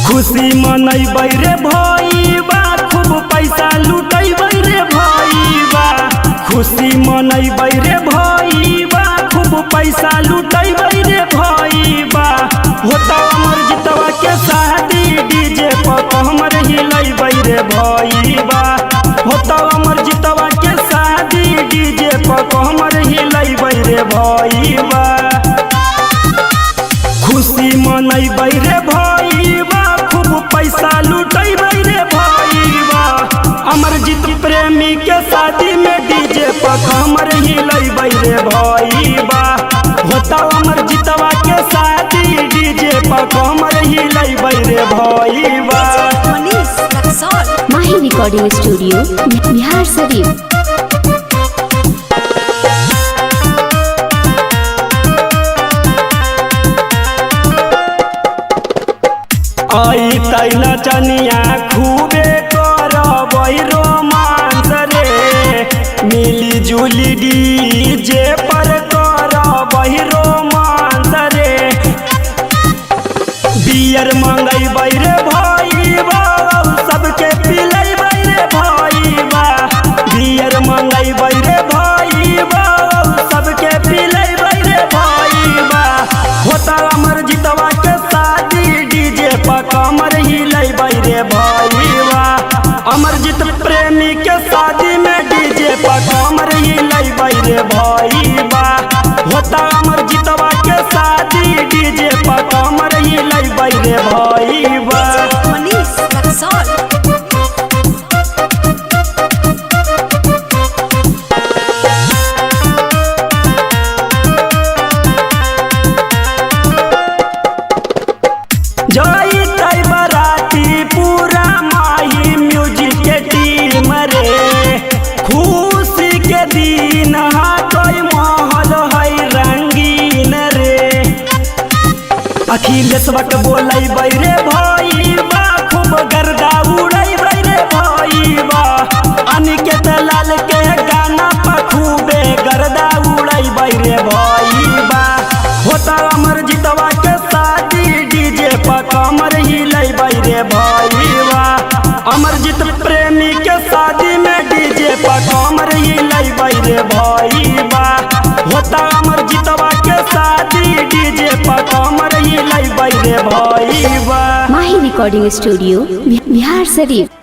खुशी मनैबै रे भईबा खूब पैसा लुटैबै रे भईबा। खुशी मनैबै रे भईबा खूब पैसा लुटैबै रे भईबा। होता अमर जितवा के शादी डीजे पर कमर हिलैबै रे भईबा। होता अमर जितवा के शादी डीजे पर कमर हिलैबै रे भईबा। खुशी मनैबै रे भईबा खूब पैसा लुटैबै रे भईबा। अमरजीत प्रेमी के शादी में डीजे पर कमर हिलैबै रे भईबा। होता अमरजीतवा के शादी डीजे पर कमर हिलैबै रे भईबा। माही रिकॉर्डिंग स्टूडियो बिहार शरीफ। आई तैला चनिया खूबे करबै रोमांस रे। मिली जुली डीजे पर करबै रोमांस रे। बियर मंगैबै रे भईबा सबके पिलैबै रे भईबा। बियर मंगैबै रे भईबा सबके पिलैबै रे भईबा। होता अमरजीतवा के शादी डीजे पर कमर हिलैबै रे भईबा। अमरजीत प्रेमी के शादी में डीजे पर कमर हिलैबै रे भईबा। होता अमरजीतवा के शादी डीजे पर कमर हिलैबै रे भईबा। जइतै बराती पूरा माही म्यूजिक के टीम रे। खुशी के दिन कोई माहौल है रंगीन रे। अखिलेशवा के बोलैबै रे भईबा खूब गर्दा उड़ैबै रे भईबा। अनिकेत लाल के गाना पर खूबे गर्दा उड़ैबै रे भईबा। होता अमरजीतवा के शादी डीजे पर कमर हिलैबै रे भईबा। अमरजीत प्रेमी के शादी में डीजे पर कमर हिलैबै रे भईबा। होता अमरजीतवा के शादी डीजे पर कमर हिलैबै रे भईबा। माही रिकॉर्डिंग स्टूडियो बिहार शरीफ।